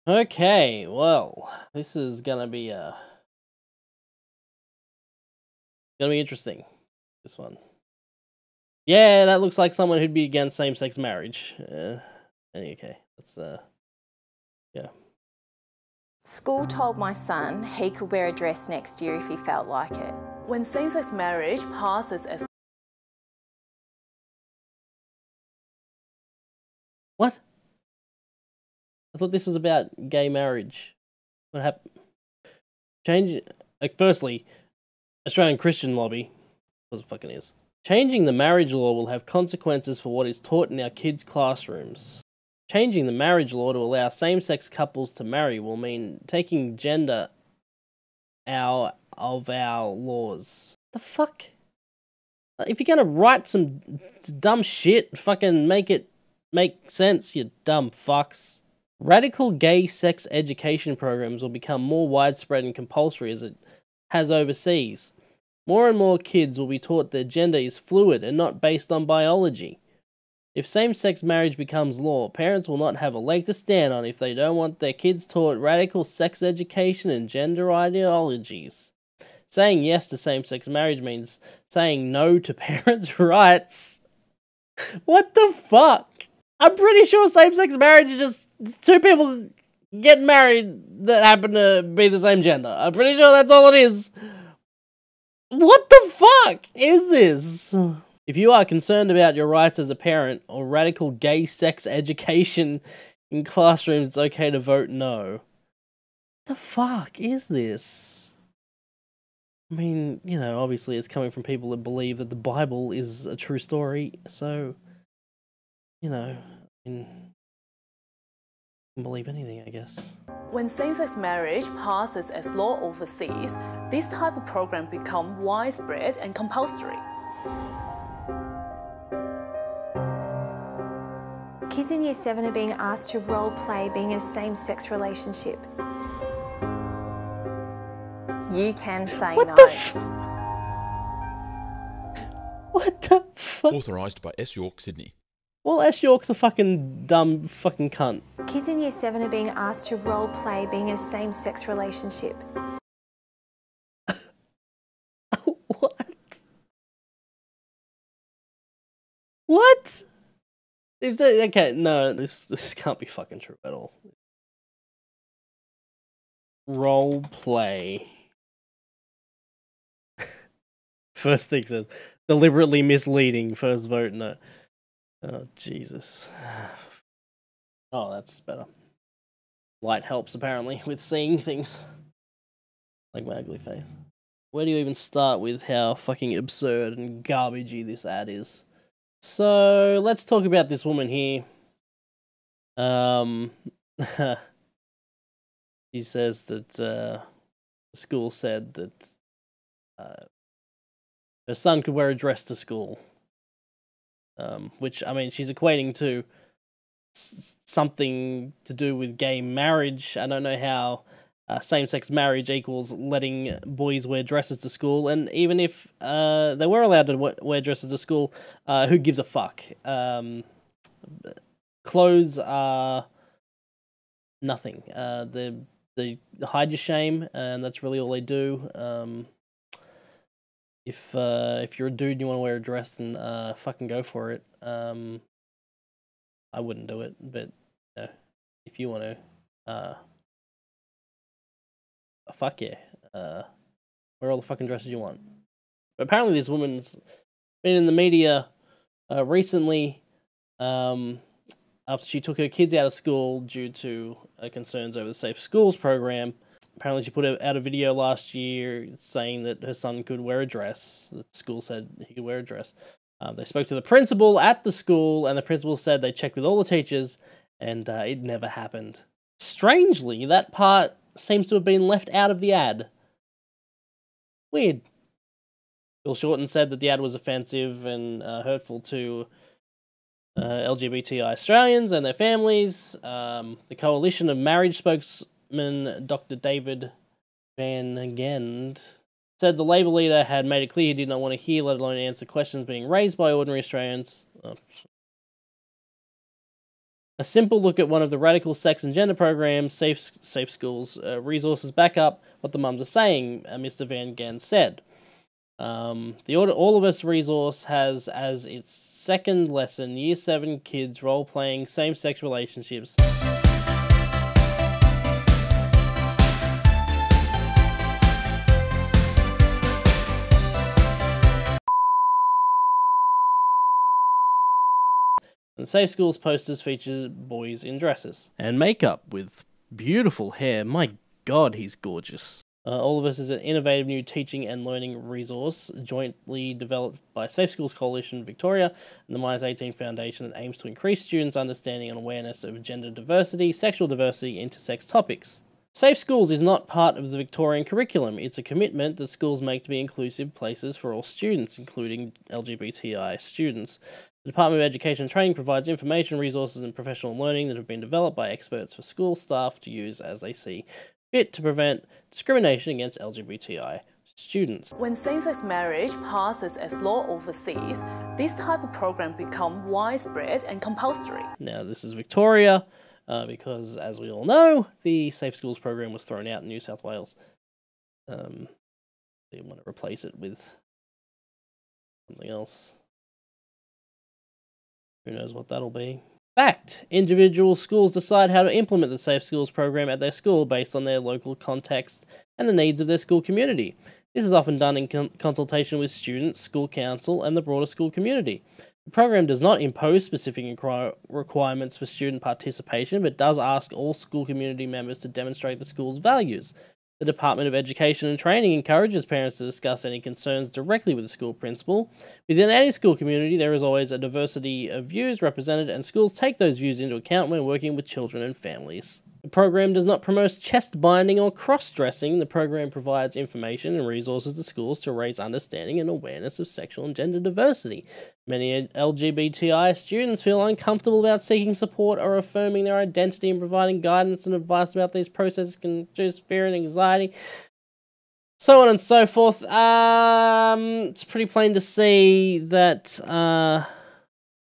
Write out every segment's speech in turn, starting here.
Okay, well, this is gonna be interesting. This one. Yeah, that looks like someone who'd be against same-sex marriage. Okay, that's yeah. School told my son he could wear a dress next year if he felt like it. When same-sex marriage passes as What? I thought this was about gay marriage. What happened? Change. Like, firstly, Australian Christian lobby. What it fucking is. Changing the marriage law will have consequences for what is taught in our kids' classrooms. Changing the marriage law to allow same-sex couples to marry will mean taking gender out of our laws. The fuck? If you're gonna write some dumb shit, fucking make it make sense, you dumb fucks. Radical gay sex education programs will become more widespread and compulsory as it has overseas. More and more kids will be taught their gender is fluid and not based on biology. If same-sex marriage becomes law, parents will not have a leg to stand on if they don't want their kids taught radical sex education and gender ideologies. Saying yes to same-sex marriage means saying no to parents' rights. What the fuck? I'm pretty sure same-sex marriage is just two people getting married that happen to be the same gender. I'm pretty sure that's all it is. What the fuck is this? If you are concerned about your rights as a parent or radical gay sex education in classrooms, it's okay to vote no. What the fuck is this? I mean, you know, obviously it's coming from people that believe that the Bible is a true story, so, you know, I mean, you can believe anything, I guess. when same-sex marriage passes as law overseas, this type of program become widespread and compulsory. Kids in Year 7 are being asked to role play being in a same-sex relationship. You can say What no. the What the fuck? Authorised by S. York, Sydney. Well, S. York's a fucking dumb fucking cunt. Kids in Year 7 are being asked to role play being in a same-sex relationship. What? What? Is that okay? No, this can't be fucking true at all. Role play. First thing says deliberately misleading. First vote no. Oh Jesus. Oh, that's better. Light helps apparently with seeing things. Like my ugly face. Where do you even start with how fucking absurd and garbagey this ad is? So let's talk about this woman here. She says that the school said that her son could wear a dress to school. Which, I mean, she's equating to something to do with gay marriage. I don't know how same-sex marriage equals letting boys wear dresses to school, and even if they were allowed to wear dresses to school, who gives a fuck? Clothes are nothing. They hide your shame, and that's really all they do. If you're a dude and you want to wear a dress, then fucking go for it. I wouldn't do it, but you know, if you want to, fuck yeah, wear all the fucking dresses you want. But apparently, this woman's been in the media recently after she took her kids out of school due to concerns over the Safe Schools program. Apparently, she put out a video last year saying that her son could wear a dress. The school said he could wear a dress. They spoke to the principal at the school, and the principal said they checked with all the teachers, and it never happened. Strangely, that part seems to have been left out of the ad. Weird. Bill Shorten said that the ad was offensive and hurtful to LGBTI Australians and their families. The Coalition of Marriage spokesman Dr. David Van Gendh said the Labor leader had made it clear he did not want to hear, let alone answer questions being raised by ordinary Australians. A simple look at one of the radical sex and gender programs, Safe Schools resources back up what the mums are saying, Mr. Van Gan said. The All of Us resource has as its second lesson Year 7 kids role-playing same-sex relationships. And Safe Schools posters feature boys in dresses and makeup with beautiful hair. My God, he's gorgeous. All of Us is an innovative new teaching and learning resource jointly developed by Safe Schools Coalition Victoria and the Minus 18 Foundation that aims to increase students' understanding and awareness of gender diversity, sexual diversity, intersex topics. Safe Schools is not part of the Victorian curriculum. It's a commitment that schools make to be inclusive places for all students, including LGBTI students. The Department of Education and Training provides information, resources, and professional learning that have been developed by experts for school staff to use as they see fit to prevent discrimination against LGBTI students. When same-sex marriage passes as law overseas, this type of program becomes widespread and compulsory. Now, this is Victoria, because, as we all know, the Safe Schools program was thrown out in New South Wales. They want to replace it with something else. Who knows what that'll be. Fact: individual schools decide how to implement the Safe Schools program at their school based on their local context and the needs of their school community. This is often done in consultation with students, school council, and the broader school community. The program does not impose specific requirements for student participation, but does ask all school community members to demonstrate the school's values. The Department of Education and Training encourages parents to discuss any concerns directly with the school principal. Within any school community, there is always a diversity of views represented, and schools take those views into account when working with children and families. The program does not promote chest binding or cross-dressing. The program provides information and resources to schools to raise understanding and awareness of sexual and gender diversity. Many LGBTI students feel uncomfortable about seeking support or affirming their identity, and providing guidance and advice about these processes can reduce fear and anxiety. So on and so forth. It's pretty plain to see that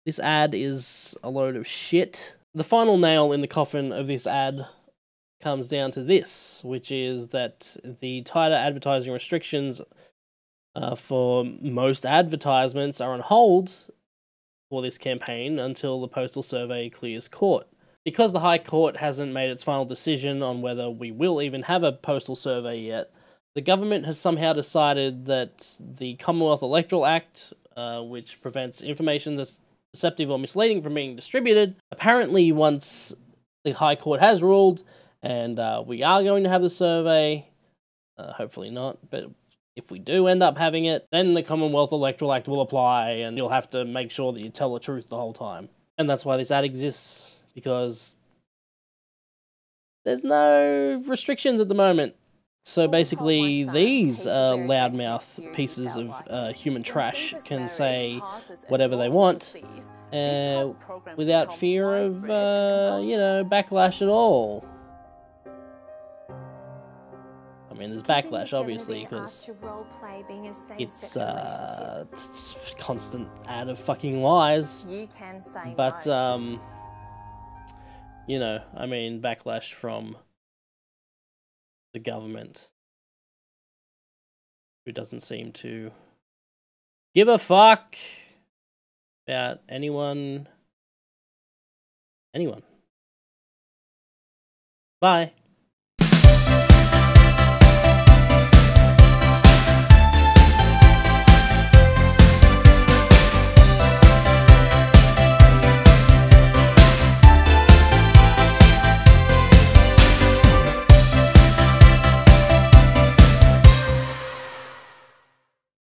this ad is a load of shit. The final nail in the coffin of this ad comes down to this, which is that the tighter advertising restrictions for most advertisements are on hold for this campaign until the postal survey clears court. Because the High Court hasn't made its final decision on whether we will even have a postal survey yet, the government has somehow decided that the Commonwealth Electoral Act, which prevents information that's deceptive or misleading from being distributed, apparently once the High Court has ruled and we are going to have the survey, hopefully not, but if we do end up having it, then the Commonwealth Electoral Act will apply and you'll have to make sure that you tell the truth the whole time. And that's why this ad exists, because there's no restrictions at the moment. So basically, these loudmouth pieces of human trash can say whatever they want without fear of, backlash at all. I mean, there's backlash, obviously, because it's constant ad of fucking lies. But, backlash from the government, who doesn't seem to give a fuck about anyone. Bye.